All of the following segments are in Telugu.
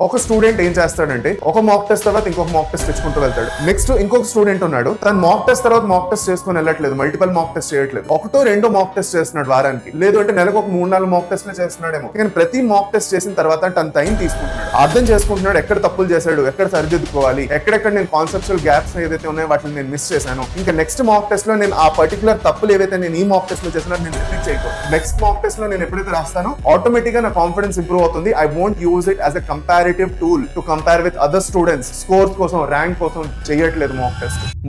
ఒక స్టూడెంట్ ఏం చేస్తాడంటే ఒక మాక్ టెస్ట్ తర్వాత ఇంకొక మాక్ టెస్ట్ తెచ్చుకుంటూ వెళ్తాడు. నెక్స్ట్ ఇంకొక స్టూడెంట్ ఉన్నాడు, తను మాక్ టెస్ట్ తర్వాత మాక్ టెస్ట్ చేసుకుని వెళ్ళట్లేదు, మల్టిపల్ మాక్ టెస్ట్ చేయట్లేదు, ఒకటో రెండో మాక్ టెస్ట్ చేస్తున్నాడు వారానికి, లేదు అంటే నెలకు ఒక 3-4 మాక్ టెస్ట్లు చేస్తున్నాడేమో. కానీ ప్రతి మాక్ టెస్ట్ చేసిన తర్వాత తన టైం తీసుకుంటున్నాడు, అర్థం చేసుకుంటున్నాడు ఎక్కడ తప్పులు చేశాడు, ఎక్కడ సరిదిద్దుకోవాలి, ఎక్కడెక్కడ నేను కాన్సెప్చువల్ గ్యాప్స్ ఏదైతే ఉన్నాయో వాటిని నేను మిస్ చేశాను, ఇంకా నెక్స్ట్ మాక్ టెస్ట్ లో నేను ఆ పర్టికులర్ తప్పులు ఏవైతే నేను ఈ మాక్ టెస్ట్ లో చేసినా నేను రిపీట్ చేయకూడదు. నెక్స్ట్ మాక్ టెస్ట్ లో నేను ఎప్పుడైతే రాస్తానో ఆటోమేటిక్ గా నా కాన్ఫిడెన్స్ ఇంప్రూవ్ అవుతుంది. I won't use it as a comparative tool to compare with other students. Scores కోసం, ర్యాంక్ కోసం చేయట్లేదు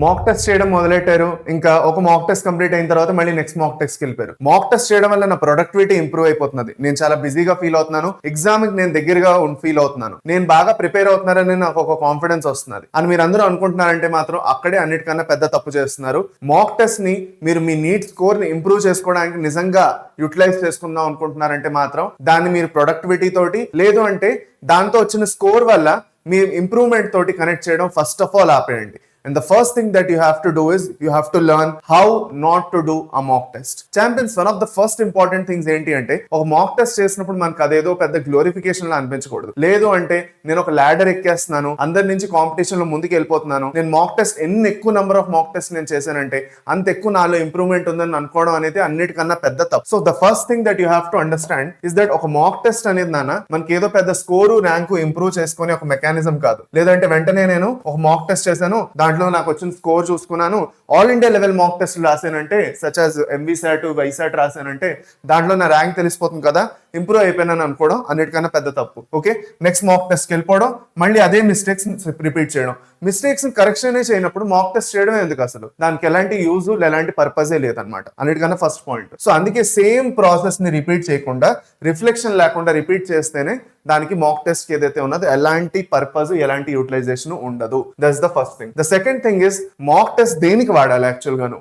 మాక్ టెస్ట్ చేయడం మొదలెట్టారు. ఇంకా ఒక మాక్ టెస్ట్ కంప్లీట్ అయిన తర్వాత మళ్ళీ నెక్స్ట్ మాక్ టెస్ట్ వెళ్ళిపోయారు. మాక్ టెస్ట్ చేయడం వల్ల నా ప్రొడక్టివిటీ ఇంప్రూవ్ అయిపోతున్నది, నేను చాలా బిజీగా ఫీల్ అవుతున్నాను, ఎగ్జామ్ కి నేను దగ్గరగా ఫీల్ అవుతున్నాను, నేను బాగా ప్రిపేర్ అవుతున్నారని నాకు ఒక కాన్ఫిడెన్స్ వస్తున్నది అని మీరు అందరూ అనుకుంటున్నారంటే మాత్రం అక్కడే అన్నిటికన్నా పెద్ద తప్పు చేస్తున్నారు. మాక్ టెస్ట్ ని మీరు మీ నీట్ స్కోర్ ని ఇంప్రూవ్ చేసుకోవడానికి నిజంగా యూటిలైజ్ చేసుకుందాం అనుకుంటున్నారంటే మాత్రం దాన్ని మీరు ప్రొడక్టివిటీ తోటి, లేదు అంటే దాంతో వచ్చిన స్కోర్ వల్ల మీ ఇంప్రూవ్మెంట్ తోటి కనెక్ట్ చేయడం ఫస్ట్ ఆఫ్ ఆల్ ఆపేయండి. And the first thing that you have to do is you have to learn how not to do a mock test. Champions, one of the first important things ఏంటి అంటే ఒక మాక్ టెస్ట్ చేసినప్పుడు మనకు అదేదో పెద్ద గ్లోరిఫికేషన్ లా అనిపించకూడదు. లేదు అంటే నేను ఒక లాడర్ ఎక్కేస్తున్నాను, అందరి నుంచి కాంపిటీషన్ లో ముందుకు వెళ్ళిపోతున్నాను, నేను మాక్ టెస్ట్ ఎన్ని ఎక్కువ నెంబర్ ఆఫ్ మాక్ టెస్ట్ నేను చేశానంటే అంత ఎక్కువ నాలో ఇంప్రూవ్మెంట్ ఉందని అనుకోవడం అనేది అన్నిటికన్నా పెద్ద తప్పు. So the first thing that you have to understand is that ఒక మాక్ టెస్ట్ అనేది మనకి ఏదో పెద్ద స్కోరు ర్యాంకు ఇంప్రూవ్ చేసుకునే ఒక మెకానిజం కాదు. లేదంటే వెంటనే నేను ఒక మాక్ టెస్ట్ చేశాను, దాంట్లో నాకు వచ్చిన స్కోర్ చూసుకున్నాను, all India level mock test రాసానంటే సచ్ యాజ్ ఎంవీసాట్, వైసాట్ రాసానంటే దాంట్లో నా ర్యాంక్ తెలిసిపోతుంది కదా, ఇంప్రూవ్ అయిపోయినాను అనుకోవడం అన్నిటికన్నా పెద్ద తప్పు. ఓకే, నెక్స్ట్ మాక్ టెస్ట్కి వెళ్ళిపోవడం, మళ్ళీ అదే మిస్టేక్స్ రిపీట్ చేయడం. మిస్టేక్స్ కరెక్షన్ చేయనప్పుడు మాక్ టెస్ట్ చేయడం ఎందుకు, అసలు దానికి ఎలాంటి యూజ్ ఎలాంటి పర్పజే లేదనమాట, అన్నిటికన్నా ఫస్ట్ పాయింట్. సో అందుకే సేమ్ ప్రాసెస్ ని రిపీట్ చేయకుండా, రిఫ్లెక్షన్ లేకుండా రిపీట్ చేస్తేనే దానికి మాక్ టెస్ట్ ఏదైతే ఉన్నదో ఎలాంటి పర్పస్, ఎలాంటి యూటిలైజేషన్ ఉండదు. That's the first thing. The second thing is mock test దేనికి వాడాలి యాక్చువల్ గాను,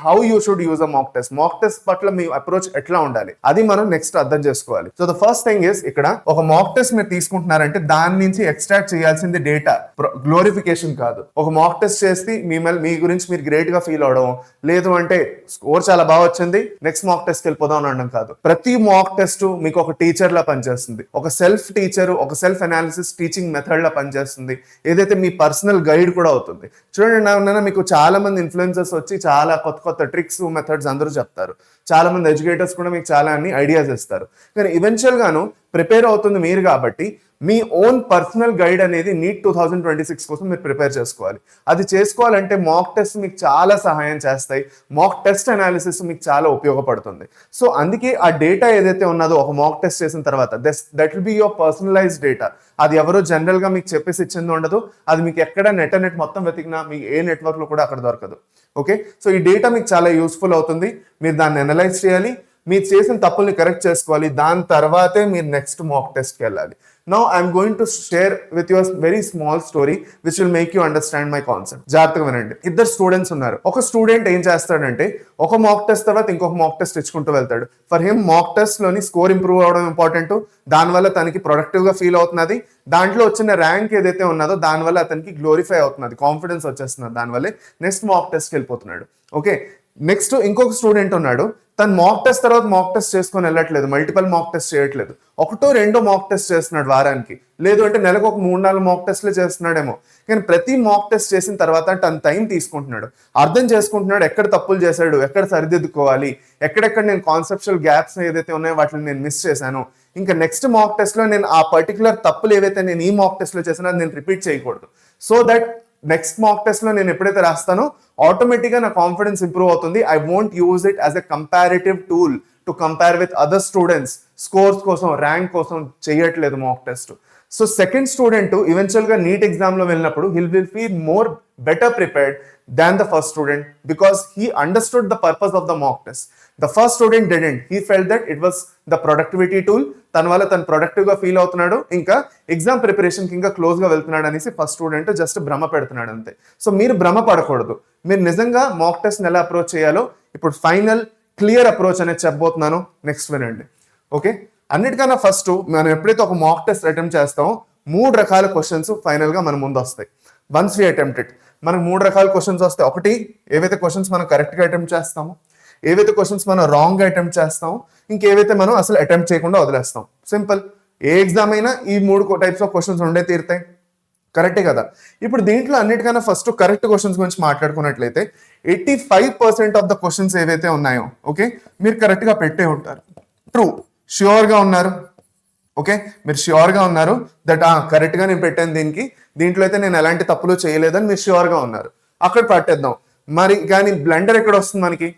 how you should use a mock test. Mock test పట్ల మీ అప్రోచ్ ఎట్లా ఉండాలి అది మనం నెక్స్ట్ అర్థం చేసుకోవాలి. So the first thing is, ఇక్కడ ఒక మాక్ టెస్ట్ మీరు తీసుకుంటున్నారంటే దాని నుంచి ఎక్స్ట్రాక్ట్ చేయాల్సింది డేటా, గ్లోరిఫికేషన్ కాదు. ఒక మాక్ టెస్ట్ చేసి మీ గురించి మీరు గ్రేట్ గా ఫీల్ అవడం, లేదు అంటే స్కోర్ చాలా బాగా వచ్చింది నెక్స్ట్ మాక్ టెస్ట్ వెళ్ళిపోదాం అని అనడం కాదు. ప్రతి మాక్ టెస్ట్ మీకు ఒక టీచర్ లా పనిచేస్తుంది, ఒక సెల్ఫ్ టీచర్, ఒక సెల్ఫ్ అనాలిసిస్ టీచింగ్ మెథడ్ లా పనిచేస్తుంది, ఏదైతే మీ పర్సనల్ గైడ్ కూడా అవుతుంది. చూడండి, మీకు చాలా మంది ఇన్ఫ్లుయెన్సర్స్ వచ్చి చాలా కొత్త ట్రిక్స్, మెథడ్స్ అందరూ చెప్తారు, చాలా మంది ఎడ్యుకేటర్స్ కూడా మీకు చాలా అన్ని ఐడియాస్ ఇస్తారు. కానీ ఈవెన్చువల్ గాను ప్రిపేర్ అవుతుంది మీరు కాబట్టి మీ ఓన్ పర్సనల్ గైడ్ అనేది నీట్ 2026 కోసం మీరు ప్రిపేర్ చేసుకోవాలి. అది చేసుకోవాలంటే మాక్ టెస్ట్ మీకు చాలా సహాయం చేస్తాయి, మాక్ టెస్ట్ అనాలిసిస్ మీకు చాలా ఉపయోగపడుతుంది. సో అందుకే ఆ డేటా ఏదైతే ఉన్నదో ఒక మాక్ టెస్ట్ చేసిన తర్వాత that will be your personalized data. అది ఎవరో జనరల్ గా మీకు చెప్పేసి ఇచ్చింది ఉండదు, అది మీకు ఎక్కడ నెట్ మొత్తం వెతికినా మీకు ఏ నెట్వర్క్ లో కూడా అక్కడ దొరకదు. ఓకే, సో ఈ డేటా మీకు చాలా యూస్ఫుల్ అవుతుంది, మీరు దాన్ని అనలైజ్ చేయాలి, మీరు చేసిన తప్పుల్ని కరెక్ట్ చేసుకోవాలి, దాని తర్వాతే మీరు నెక్స్ట్ మాక్ టెస్ట్కి వెళ్ళాలి. Now I'm going to share with you a very small story which will make you understand my concept. జాగ్రత్తగా వినండి. ఇద్దరు స్టూడెంట్స్ ఉన్నారు. ఒక స్టూడెంట్ ఏం చేస్తాడంటే ఒక మాక్ టెస్ట్ తర్వాత ఇంకొక మాక్ టెస్ట్ తెచ్చుకుంటూ వెళ్తాడు. ఫర్ హిమ్ మాక్ టెస్ట్ లోని స్కోర్ ఇంప్రూవ్ అవడం ఇంపార్టెంట్, దానివల్ల తనకి ప్రొడక్టివ్ గా ఫీల్ అవుతున్నది, దాంట్లో వచ్చిన ర్యాంక్ ఏదైతే ఉన్నదో దానివల్ల అతనికి గ్లోరిఫై అవుతున్నది, కాన్ఫిడెన్స్ వచ్చేస్తున్నది, దానివల్ల నెక్స్ట్ మాక్ టెస్ట్కి వెళ్ళిపోతున్నాడు. ఓకే, నెక్స్ట్ ఇంకొక స్టూడెంట్ ఉన్నాడు, తను మాక్ టెస్ట్ తర్వాత మాక్ టెస్ట్ చేసుకొని వెళ్ళట్లేదు, మల్టిపల్ మాక్ టెస్ట్ చేయట్లేదు, ఒకటో రెండో మాక్ టెస్ట్ చేస్తున్నాడు వారానికి, లేదు అంటే నెలకు ఒక 3-4 మాక్ టెస్ట్లు చేస్తున్నాడేమో. కానీ ప్రతి మాక్ టెస్ట్ చేసిన తర్వాత తన టైం తీసుకుంటున్నాడు, అర్థం చేసుకుంటున్నాడు ఎక్కడ తప్పులు చేశాడు, ఎక్కడ సరిదిద్దుకోవాలి, ఎక్కడెక్కడ నేను కాన్సెప్చువల్ గ్యాప్స్ ఏదైతే ఉన్నాయో వాటిని నేను మిస్ చేశాను, ఇంకా నెక్స్ట్ మాక్ టెస్ట్ లో నేను ఆ పర్టికులర్ తప్పులు ఏవైతే నేను ఈ మాక్ టెస్ట్ లో చేసినా నేను రిపీట్ చేయకూడదు. So that next mock test లో నేను ఎప్పుడైతే రాస్తానో ఆటోమేటిక్ గా నా కాన్ఫిడెన్స్ ఇంప్రూవ్ అవుతుంది. I won't use it as a comparative tool to compare with other students. Scores కోసం, ర్యాంక్ కోసం చేయట్లేదు mock test. So second student eventual గా నీట్ ఎగ్జామ్ లో వెళ్ళినప్పుడు hill will feel more better prepared than the first student because he understood the purpose of the mock test. The first student didn't. He felt that it was the productivity tool. తన వల్ల తను ప్రొడక్టివ్ గా ఫీల్ అవుతున్నాడు, ఇంకా ఎగ్జామ్ ప్రిపరేషన్ కి ఇంకా క్లోజ్ గా వెళ్తున్నాడు అనేసి ఫస్ట్ స్టూడెంట్ జస్ట్ భ్రమ పెడుతున్నాడు అంతే. సో మీరు భ్రమ పడకూడదు, మీరు నిజంగా మాక్ టెస్ట్ ఎలా అప్రోచ్ చేయాలో ఇప్పుడు ఫైనల్ క్లియర్ అప్రోచ్ అనేది చెప్పబోతున్నాను, నెక్స్ట్ వినండి. ఓకే, అన్నిటికన్నా ఫస్ట్ మనం ఎప్పుడైతే ఒక మాక్ టెస్ట్ అటెంప్ట్ చేస్తామో 3 రకాల క్వశ్చన్స్ ఫైనల్ గా మన ముందు వస్తాయి. వన్స్ వి అటెంప్ట్ ఇట్, మనకు 3 రకాల క్వశ్చన్స్ వస్తాయి. ఒకటి, ఏవైతే క్వశ్చన్స్ మనం కరెక్ట్ గా అటెంప్ట్ చేస్తామో, ఏవైతే క్వశ్చన్స్ మనం రాంగ్ గా అటెంప్ట్ చేస్తామో, ఇంకేవైతే మనం అసలు అటెంప్ట్ చేయకుండా వదిలేస్తాం. సింపుల్. ఏ ఎగ్జామ్ అయినా ఈ 3 టైప్స్ ఆఫ్ క్వశ్చన్స్ ఉండే తీరుతాయి, కరెక్టే కదా. ఇప్పుడు దీంట్లో అన్నిటికన్నా ఫస్ట్ కరెక్ట్ క్వశ్చన్స్ గురించి మాట్లాడుకున్నట్లయితే 85% ఆఫ్ ద క్వశ్చన్స్ ఏవైతే ఉన్నాయో ఓకే మీరు కరెక్ట్ గా పెట్టే ఉంటారు. ట్రూ, ష్యూర్ గా ఉన్నారు. ఓకే మీరు ష్యూర్ గా ఉన్నారు దట్ కరెక్ట్ గా నేను పెట్టాను దీంట్లో అయితే నేను ఎలాంటి తప్పులు చేయలేదని మీరు ష్యూర్ గా ఉన్నారు. అక్కడ పట్టేద్దాం. మరి కానీ బ్లండర్ ఎక్కడ వస్తుంది మనకి?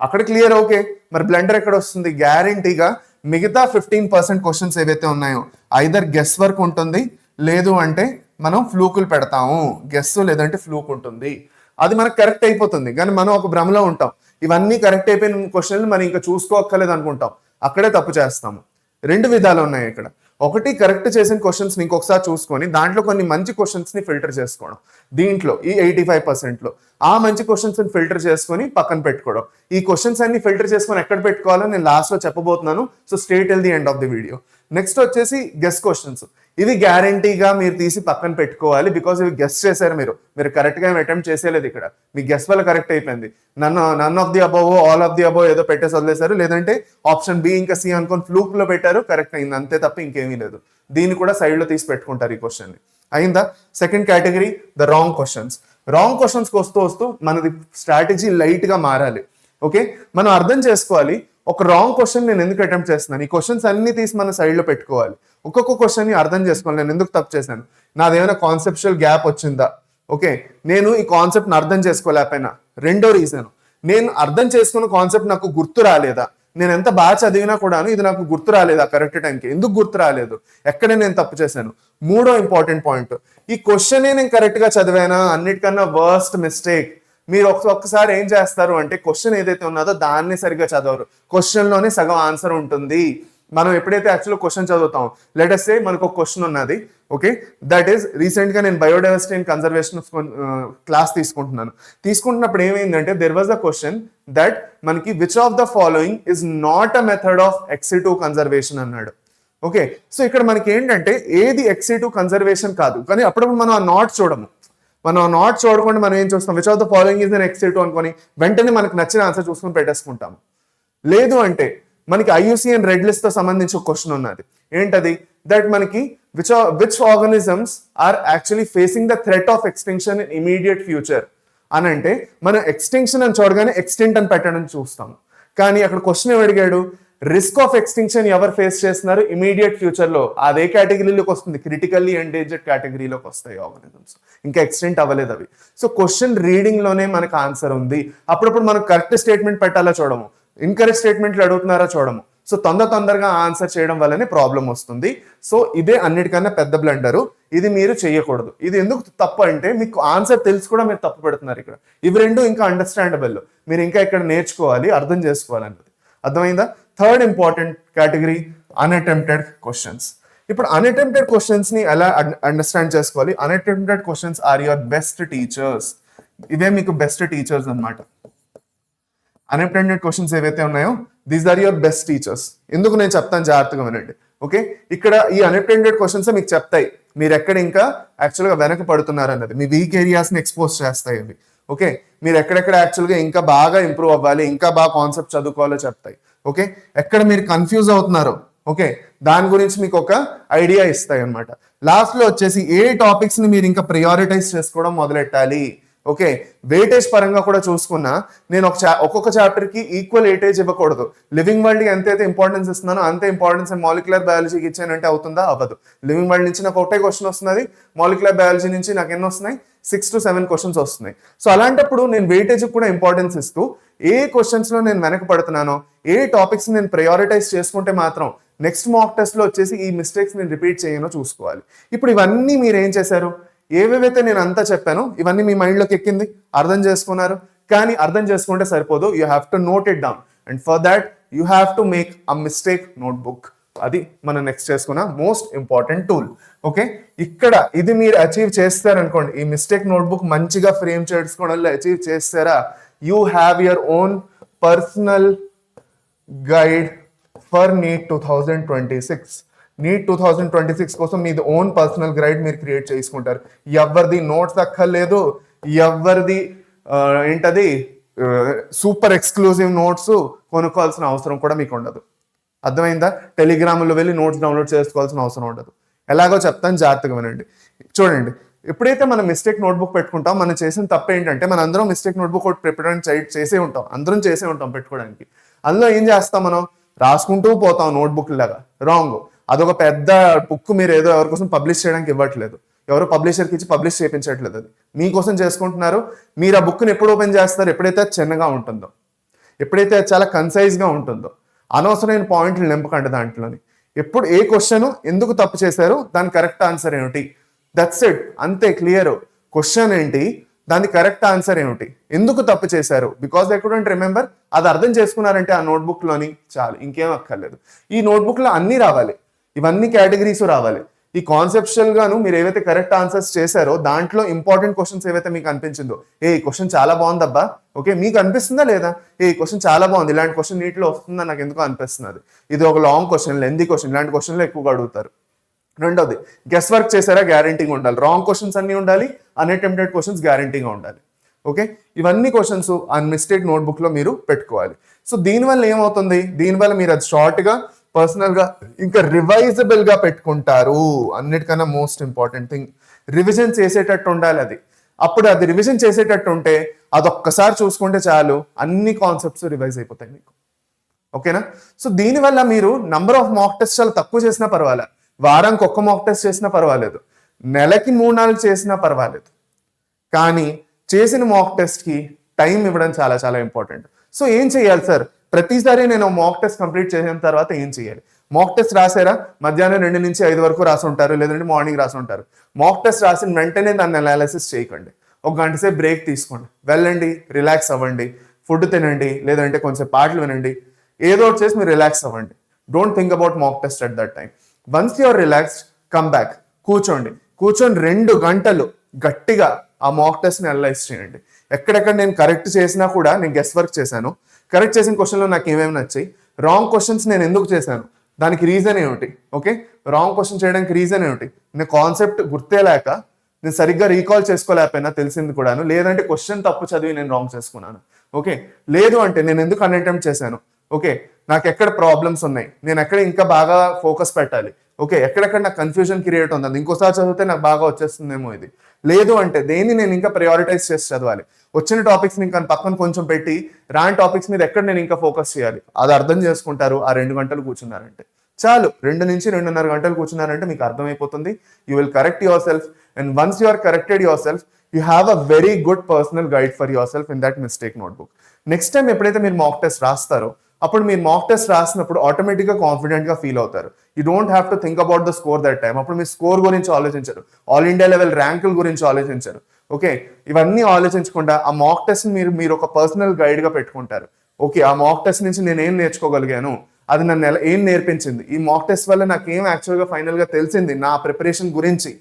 అక్కడ క్లియర్. ఓకే మరి బ్లండర్ ఎక్కడ వస్తుంది? గ్యారంటీగా మిగతా 15% క్వశ్చన్స్ ఏవైతే ఉన్నాయో ఐదర్ గెస్ వర్క్ ఉంటుంది, లేదు అంటే మనం ఫ్లూకులు పెడతాము. గెస్ లేదంటే ఫ్లూక్ ఉంటుంది. అది మనకు కరెక్ట్ అయిపోతుంది. కానీ మనం ఒక భ్రమలో ఉంటాం, ఇవన్నీ కరెక్ట్ అయిపోయిన క్వశ్చన్లు మనం ఇంకా చూసుకోక్కర్లేదు అనుకుంటాం. అక్కడే తప్పు చేస్తాము. 2 విధాలు ఉన్నాయి ఇక్కడ. ఒకటి కరెక్ట్ చేసిన క్వశ్చన్స్ ఇంకొకసారి చూసుకొని దాంట్లో కొన్ని మంచి క్వశ్చన్స్ ని ఫిల్టర్ చేసుకోవడం. దీంట్లో ఈ 85%లో ఆ మంచి క్వశ్చన్స్ ని ఫిల్టర్ చేసుకొని పక్కన పెట్టుకోవడం. ఈ క్వశ్చన్స్ అన్ని ఫిల్టర్ చేసుకొని ఎక్కడ పెట్టుకోవాలో నేను లాస్ట్ లో చెప్పబోతున్నాను. So stay till the end of the video. Next వచ్చేసి గెస్ క్వశ్చన్స్. ఇవి గ్యారంటీగా మీరు తీసి పక్కన పెట్టుకోవాలి. బికాస్ ఇవి గెస్ చేశారు, మీరు కరెక్ట్ గా అటెంప్ట్ చేసేలేదు. ఇక్కడ మీ గెస్ వల్ల కరెక్ట్ అయిపోయింది. None of the above, all of the above ఏదో పెట్టేసి వదిలేశారు, లేదంటే ఆప్షన్ బి ఇంకా సి అనుకొని ఫ్లూక్ లో పెట్టారు, కరెక్ట్ అయింది, అంతే తప్ప ఇంకేమీ లేదు. దీన్ని కూడా సైడ్ లో తీసి పెట్టుకుంటారు ఈ క్వశ్చన్ ని. అయిందా? Second category the wrong questions. Wrong questions వస్తూ మనది స్ట్రాటజీ లైట్ గా మారాలి. ఓకే మనం అర్థం చేసుకోవాలి, ఒక రాంగ్ క్వశ్చన్ నేను ఎందుకు అటెంప్ట్ చేస్తున్నాను. ఈ క్వశ్చన్స్ అన్ని తీసి మన సైడ్ లో పెట్టుకోవాలి. ఒక్కొక్క క్వశ్చన్ ని అర్థం చేసుకోవాలి. నేను ఎందుకు తప్పు చేశాను, నాదేమైనా కాన్సెప్చువల్ గ్యాప్ వచ్చిందా, ఓకే నేను ఈ కాన్సెప్ట్ ని అర్థం చేసుకోలేకపోయినా. రెండో రీజన్, నేను అర్థం చేసుకున్న కాన్సెప్ట్ నాకు గుర్తు రాలేదా, నేను ఎంత బాగా చదివినా కూడాను ఇది నాకు గుర్తు రాలేదా కరెక్ట్ టైంకి, ఎందుకు గుర్తు రాలేదు, ఎక్కడ నేను తప్పు చేశాను. మూడో ఇంపార్టెంట్ పాయింట్, ఈ క్వశ్చనే నేను కరెక్ట్ గా చదివానా. అన్నిటికన్నా వర్స్ట్ మిస్టేక్, మీరు ఒక్కసారి ఏం చేస్తారు అంటే క్వశ్చన్ ఏదైతే ఉన్నదో దాన్ని సరిగ్గా చదవరు. క్వశ్చన్ లోనే సగం ఆన్సర్ ఉంటుంది. మనం ఎప్పుడైతే యాక్చువల్ క్వశ్చన్ చదువుతాం, లెట్ us say మనకు ఒక క్వశ్చన్ ఉన్నది, ఓకే దట్ ఈస్ రీసెంట్ గా నేను బయోడైవర్సిటీ అండ్ కన్జర్వేషన్ క్లాస్ తీసుకుంటున్నప్పుడు ఏమైందంటే there was a question that మనకి which of the following is not a method of ex situ conservation అన్నాడు. ఓకే సో ఇక్కడ మనకి ఏంటంటే ఏది ఎక్సిటివ్ కన్జర్వేషన్ కాదు, కానీ అప్పుడప్పుడు మనం ఆ నాట్ చూడము. మనం ఆ నాట్ చూడకుండా మనం ఏం చూస్తాం, which of the following is un ex situ అనుకొని వెంటనే మనకు నచ్చిన ఆన్సర్ చూసుకొని పెట్టేసుకుంటాము. లేదు అంటే మనకి IUCN రెడ్ లిస్ట్ తో సంబంధించి ఒక క్వశ్చన్ ఉన్నది. ఏంటది? దట్ మనకి which organisms are actually facing the threat of extinction in immediate future అని అంటే మనం ఎక్స్టింక్షన్ అని చూడగానే ఎక్స్టింక్ట్ అని పెట్టడం చూస్తాము. కానీ అక్కడ క్వశ్చన్ ఏమడిగాడు, రిస్క్ ఆఫ్ ఎక్స్టింక్షన్ ఎవరు ఫేస్ చేస్తున్నారు ఇమీడియట్ ఫ్యూచర్ లో, అదే కేటగిరీలోకి వస్తుంది, క్రిటికల్లీ ఎండేంజర్డ్ కేటగిరీలోకి వస్తాయి ఆర్గానిజమ్స్, ఇంకా ఎక్స్టెంట్ అవ్వలేదు అవి. సో క్వశ్చన్ రీడింగ్ లోనే మనకు ఆన్సర్ ఉంది. అప్పుడప్పుడు మనం కరెక్ట్ స్టేట్మెంట్ పెట్టాలా చూడము, ఇన్కరెక్ట్ స్టేట్మెంట్లు అడుగుతున్నారా చూడము. సో తొందరగా ఆన్సర్ చేయడం వల్లనే ప్రాబ్లం వస్తుంది. సో ఇదే అన్నిటికన్నా పెద్ద బ్లండరు, ఇది మీరు చేయకూడదు. ఇది ఎందుకు తప్పు అంటే మీకు ఆన్సర్ తెలిసి కూడా మీరు తప్పు పెడుతున్నారు ఇక్కడ. ఇవి రెండు ఇంకా అండర్స్టాండబుల్, మీరు ఇంకా ఇక్కడ నేర్చుకోవాలి, అర్థం చేసుకోవాలి అన్నది. అర్థమైందా? Third important category unattempted questions. ఇప్పుడు అన్అటెంప్టెడ్ క్వశ్చన్స్ ని ఎలా అండర్స్టాండ్ చేసుకోవాలి? Unattempted questions are your best teachers. ఇవే మీకు బెస్ట్ టీచర్స్ అన్నమాట. అన్అటెంప్టెడ్ క్వశ్చన్స్ ఏవైతే ఉన్నాయో these are your best teachers. ఎందుకు నేను చెప్తాను, జాగ్రత్తగా వినండి. ఓకే ఇక్కడ ఈ అన్అటెంప్టెడ్ క్వశ్చన్స్ మీకు చెప్తాయి మీరు ఎక్కడ ఇంకా యాక్చువల్గా వెనక పడుతున్నారు అన్నది, మీ వీక్ ఏరియాస్ ని ఎక్స్పోజ్ చేస్తాయి అవి. ఓకే మీరు ఎక్కడెక్కడ యాక్చువల్గా ఇంకా బాగా ఇంప్రూవ్ అవ్వాలి, ఇంకా బాగా కాన్సెప్ట్ చదువుకోవాలో చెప్తాయి. ఓకే ఎక్కడ మీరు కన్ఫ్యూజ్ అవుతున్నారో ఓకే దాని గురించి మీకు ఒక ఐడియా ఇస్తాయి అనమాట. లాస్ట్ లో వచ్చేసి ఏ టాపిక్స్ ని మీరు ఇంకా ప్రయారిటైజ్ చేసుకోవడం మొదలెట్టాలి. ఓకే వెయిటేజ్ పరంగా కూడా చూసుకున్నా నేను ఒక్కొక్క చాప్టర్ కి ఈక్వల్ వెయిటేజ్ ఇవ్వకూడదు. లివింగ్ వరల్డ్ కి ఎంతైతే ఇంపార్టెన్స్ ఇస్తున్నానో అంతే ఇంపార్టెన్స్ మాలిక్యులర్ బయాలజీకి ఇచ్చానంటే అవుతుందా? అవ్వదు. లివింగ్ వరల్డ్ నుంచి నాకు ఒకటే క్వశ్చన్ వస్తున్నది, మాలిక్యులర్ బయాలజీ నుంచి నాకు ఎన్ని వస్తున్నాయి? 6 to 7 క్వశ్చన్స్ వస్తున్నాయి. సో అలాంటప్పుడు నేను వెయిటేజ్ కూడా ఇంపార్టెన్స్ ఇస్తూ ఏ క్వశ్చన్స్ లో నేను వెనక పడుతున్నానో, ఏ టాపిక్స్ నేను ప్రయారిటైజ్ చేసుకుంటే మాత్రం నెక్స్ట్ మాక్ టెస్ట్ లో వచ్చేసి ఈ మిస్టేక్స్ నేను రిపీట్ చేయనో చూసుకోవాలి. ఇప్పుడు ఇవన్నీ మీరు ఏం చేశారు, ఏవేవైతే నేను అంతా చెప్పానో ఇవన్నీ మీ మైండ్లోకి ఎక్కింది, అర్థం చేసుకున్నారు. కానీ అర్థం చేసుకుంటే సరిపోదు, you have to note it down and for that you have to make a mistake notebook. అది మనం నెక్స్ట్ చేసుకున్న మోస్ట్ ఇంపార్టెంట్ టూల్. ఓకే ఇక్కడ ఇది మీరు అచీవ్ చేస్తారనుకోండి, ఈ మిస్టేక్ నోట్బుక్ మంచిగా ఫ్రేమ్ చేసుకోవడంలో అచీవ్ చేస్తారా, you have your own personal guide for NEET 2026. NEET 2026 కోసం మీది ఓన్ పర్సనల్ గైడ్ మీరు క్రియేట్ చేసుకుంటారు. ఎవరిది నోట్స్ అక్కర్లేదు, ఎవరిది ఏంటది సూపర్ ఎక్స్క్లూజివ్ నోట్స్ కొనుక్కోవాల్సిన అవసరం కూడా మీకు ఉండదు. అర్థమైందా? టెలిగ్రామ్లో వెళ్ళి నోట్స్ డౌన్లోడ్ చేసుకోవాల్సిన అవసరం ఉండదు. ఎలాగో చెప్తాను, జాగ్రత్తగా వినండి. చూడండి, ఎప్పుడైతే మనం మిస్టేక్ నోట్బుక్ పెట్టుకుంటాం, మనం చేసిన తప్పు ఏంటంటే మన అందరం మిస్టేక్ నోట్బుక్ ఒకటి ప్రిపేర్ చేసే ఉంటాం, అందరం చేసే ఉంటాం పెట్టుకోవడానికి. అందులో ఏం చేస్తాం, మనం రాసుకుంటూ పోతాం నోట్బుక్ లాగా. రాంగ్. అదొక పెద్ద బుక్ మీరు ఏదో ఎవరికోసం పబ్లిష్ చేయడానికి ఇవ్వట్లేదు, ఎవరో పబ్లిషర్కి ఇచ్చి పబ్లిష్ చేయించట్లేదు, అది మీకోసం చేసుకుంటున్నారు. మీరు ఆ బుక్ని ఎప్పుడు ఓపెన్ చేస్తారు, ఎప్పుడైతే అది చిన్నగా ఉంటుందో, ఎప్పుడైతే అది చాలా కన్సైజ్గా ఉంటుందో. అనవసరమైన పాయింట్లు నింపకండి దాంట్లోని. ఎప్పుడు ఏ క్వశ్చన్ ఎందుకు తప్పు చేశారు, దాని కరెక్ట్ ఆన్సర్ ఏమిటి, దట్స్ ఇట్. అంతే, క్లియర్. క్వశ్చన్ ఏంటి, దాని కరెక్ట్ ఆన్సర్ ఏమిటి, ఎందుకు తప్పు చేశారు, బికాస్ ఐ కుడెంట్ రిమెంబర్, అది అర్థం చేసుకున్నారంటే ఆ నోట్బుక్లోని చాలు, ఇంకేం అక్కర్లేదు. ఈ నోట్బుక్లో అన్నీ రావాలి, ఇవన్నీ కేటగిరీస్ రావాలి. ఈ కాన్సెప్చువల్ గాను మీరు ఏవైతే కరెక్ట్ ఆన్సర్స్ చేశారో దాంట్లో ఇంపార్టెంట్ క్వశ్చన్స్ ఏవైతే మీకు అనిపించిందో, ఈ క్వశ్చన్ చాలా బాగుందబ్బా, ఓకే, మీకు అనిపిస్తుందా లేదా, ఈ క్వశ్చన్ చాలా బాగుంది, ఇలాంటి క్వశ్చన్ నీటిలో వస్తుందా నాకు ఎందుకు అనిపిస్తున్నది, ఇది ఒక లాంగ్ క్వశ్చన్, లెందీ క్వశ్చన్, ఇలాంటి క్వశ్చన్లు ఎక్కువగా అడుగుతారు. రెండోది, గెస్ వర్క్ చేశారా, గ్యారంటీగా ఉండాలి. రాంగ్ క్వశ్చన్స్ అన్ని ఉండాలి, అన్అటెంప్టెడ్ క్వశ్చన్స్ గ్యారంటీగా ఉండాలి. ఓకే, ఇవన్నీ క్వశ్చన్స్ ఆ మిస్టేక్ నోట్బుక్లో మీరు పెట్టుకోవాలి. సో దీనివల్ల ఏమవుతుంది, దీనివల్ల మీరు అది షార్ట్గా, పర్సనల్గా, ఇంకా రివైజబుల్గా పెట్టుకుంటారు. అన్నిటికన్నా మోస్ట్ ఇంపార్టెంట్ థింగ్, రివిజన్ చేసేటట్టు ఉండాలి అది. అప్పుడు అది రివిజన్ చేసేటట్టు ఉంటే అదొక్కసారి చూసుకుంటే చాలు, అన్ని కాన్సెప్ట్స్ రివైజ్ అయిపోతాయి మీకు. ఓకేనా? సో దీనివల్ల మీరు నంబర్ ఆఫ్ మాక్ టెస్ట్ చాలా తక్కువ చేసినా పర్వాలేదు, వారానికి ఒక్క మాక్ టెస్ట్ చేసినా పర్వాలేదు, నెలకి 3-4 చేసినా పర్వాలేదు, కానీ చేసిన మాక్ టెస్ట్కి టైం ఇవ్వడం చాలా చాలా ఇంపార్టెంట్. సో ఏం చేయాలి సార్, ప్రతిసారి నేను మాక్ టెస్ట్ కంప్లీట్ చేసిన తర్వాత ఏం చేయాలి? మాక్ టెస్ట్ రాసారా, మధ్యాహ్నం 2 నుంచి 5 వరకు రాసి ఉంటారు, లేదంటే మార్నింగ్ రాసి ఉంటారు. మాక్ టెస్ట్ రాసిన వెంటనే దాన్ని అనాలిసిస్ చేయకండి, ఒక గంట సేపు బ్రేక్ తీసుకోండి, వెళ్ళండి, రిలాక్స్ అవ్వండి, ఫుడ్ తినండి, లేదంటే కొంచెం పాటలు వినండి, ఏదో ఒకటి చేసి మీరు రిలాక్స్ అవ్వండి. Don't think about mock test at that time. Once you're relaxed, come back, కూర్చోండి, కూర్చొని 2 గంటలు గట్టిగా ఆ మాక్ టెస్ట్ని అనలైజ్ చేయండి. ఎక్కడెక్కడ నేను కరెక్ట్ చేసినా కూడా, నేను గెస్ వర్క్ చేశాను, కరెక్ట్ చేసిన క్వశ్చన్లో నాకు ఏమేమి నచ్చాయి, రాంగ్ క్వశ్చన్స్ నేను ఎందుకు చేశాను, దానికి రీజన్ ఏమిటి, ఓకే, రాంగ్ క్వశ్చన్ చేయడానికి రీజన్ ఏమిటి, నేను కాన్సెప్ట్ గుర్తేలేక, నేను సరిగ్గా రీకాల్ చేసుకోలేకపోయినా తెలిసింది కూడాను, లేదంటే క్వశ్చన్ తప్పు చదివి నేను రాంగ్ చేసుకున్నాను, ఓకే, లేదు అంటే నేను ఎందుకు అన్అటెంప్ట్ చేశాను, ఓకే, నాకు ఎక్కడ ప్రాబ్లమ్స్ ఉన్నాయి, నేను ఎక్కడ ఇంకా బాగా ఫోకస్ పెట్టాలి, ఓకే, ఎక్కడెక్కడ నాకు కన్ఫ్యూజన్ క్రియేట్ ఉంది, ఇంకోసారి చదివితే నాకు బాగా వచ్చేస్తుందేమో ఇది, లేదు అంటే దేన్ని నేను ఇంకా ప్రయారిటైజ్ చేసి చదవాలి, వచ్చిన టాపిక్స్ ఇంకా పక్కన కొంచెం పెట్టి రాని టాపిక్స్ మీద ఎక్కడ నేను ఇంకా ఫోకస్ చేయాలి, అది అర్థం చేసుకుంటారు. ఆ 2 గంటలు కూర్చున్నారంటే చాలు, 2 నుంచి 2.5 గంటలు కూర్చున్నారంటే మీకు అర్థమైపోతుంది. You will correct yourself, and once you are corrected yourself, you have a very good personal guide for yourself in that mistake notebook. Next time ఎప్పుడైతే మీరు మాక్ టెస్ట్ రాస్తారో, అప్పుడు మీరు మాక్ టెస్ట్ రాసినప్పుడు ఆటోమేటిక్గా కాన్ఫిడెంట్గా ఫీల్ అవుతారు. You don't have to think about the score that time. అప్పుడు మీ స్కోర్ గురించి ఆలోచించరు, ఆల్ ఇండియా లెవెల్ ర్యాంకుల గురించి ఆలోచించరు. ఓకే, ఇవన్నీ ఆలోచించకుండా ఆ మాక్ టెస్ట్ మీరు ఒక పర్సనల్ గైడ్గా పెట్టుకుంటారు. ఓకే, ఆ మాక్ టెస్ట్ నుంచి నేను ఏం నేర్చుకోగలిగాను, అది నన్ను ఏం నేర్పించింది, ఈ మాక్ టెస్ట్ వల్ల నాకు ఏం యాక్చువల్గా ఫైనల్గా తెలిసింది నా ప్రిపరేషన్ గురించి,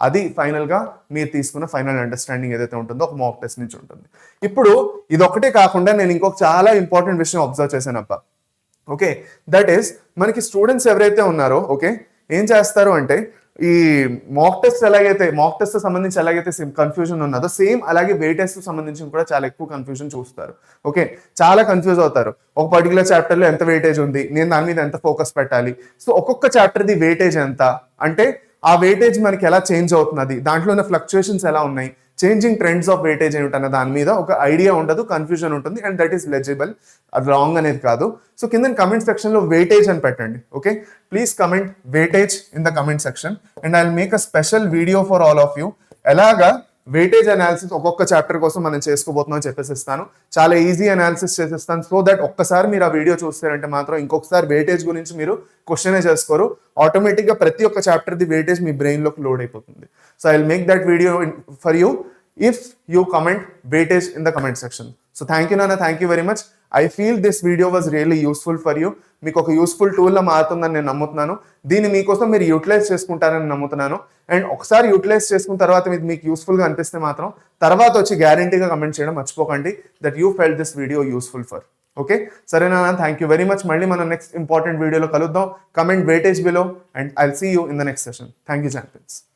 అది ఫైనల్గా మీరు తీసుకున్న ఫైనల్ అండర్స్టాండింగ్ ఏదైతే ఉంటుందో ఒక మాక్ టెస్ట్ నుంచి ఉంటుంది. ఇప్పుడు ఇదొక్కటే కాకుండా నేను ఇంకొక చాలా ఇంపార్టెంట్ విషయం అబ్జర్వ్ చేశాను అబ్బా. ఓకే, దట్ ఈస్ మనకి స్టూడెంట్స్ ఎవరైతే ఉన్నారో, ఓకే, ఏం చేస్తారు అంటే ఈ మాక్ టెస్ట్ ఎలాగైతే మాక్ టెస్ట్ సంబంధించి ఎలాగైతే కన్ఫ్యూజన్ ఉన్నదో, సేమ్ అలాగే వెయిటేజ్ సంబంధించి కూడా చాలా ఎక్కువ కన్ఫ్యూజన్ చూస్తారు. ఓకే, చాలా కన్ఫ్యూజ్ అవుతారు. ఒక పర్టికులర్ చాప్టర్లో ఎంత వెయిటేజ్ ఉంది, నేను దాని మీద ఎంత ఫోకస్ పెట్టాలి, సో ఒక్కొక్క చాప్టర్ది వెయిటేజ్ ఎంత అంటే ఆ వెయిటేజ్ మనకి ఎలా చేంజ్ అవుతున్నది, దాంట్లో ఉన్న ఫ్లక్చుయేషన్స్ ఎలా ఉన్నాయి, చేంజింగ్ ట్రెండ్స్ ఆఫ్ వెయిటేజ్ ఏమిటన్న దాని మీద ఒక ఐడియా ఉండదు, కన్ఫ్యూజన్ ఉంటుంది, అండ్ దట్ ఈస్ లెజిబుల్. అది రాంగ్ అనేది కాదు. సో కింద కమెంట్ సెక్షన్లో వెయిటేజ్ అని పెట్టండి. Okay, please comment weightage in the comment section, and I will make a special video for all of you. ఎలాగా వెయిటేజ్ అనాలిసిస్ ఒక్కొక్క చాప్టర్ కోసం మనం చేసుకోబోతున్నాం చెప్పేసి ఇస్తాను. చాలా ఈజీ అనాలిసిస్ చేసేస్తాను, సో దట్ ఒక్కసారి మీరు ఆ వీడియో చూస్తారంటే మాత్రం ఇంకొకసారి వెయిటేజ్ గురించి మీరు క్వశ్చనే చేసుకోరు. ఆటోమేటిక్గా ప్రతి ఒక్క చాప్టర్ది వెయిటేజ్ మీ బ్రెయిన్లోకి లోడ్ అయిపోతుంది. So I will make that video for you if you comment weightage in the comment section. So thank you Nana, thank you very much. I feel this video was really useful for you. మీకు ఒక యూస్ఫుల్ టూల్ లా మారుతుందని నేను నమ్ముతున్నాను. దీన్ని మీకోసం మీరు యూటిలైజ్ చేసుకుంటారని నమ్ముతున్నాను. అండ్ ఒకసారి యూటిలైజ్ చేసుకున్న తర్వాత మీకు యూస్ఫుల్గా అనిపిస్తే మాత్రం తర్వాత వచ్చి గ్యారంటీగా కమెంట్ చేయడం మర్చిపోకండి that you felt this video useful for. Okay, సరేనా? Thank you very much. మళ్ళీ మనం నెక్స్ట్ ఇంపార్టెంట్ వీడియోలో కలుద్దాం. Comment weightage below and I'll see you in the next session. Thank you champions.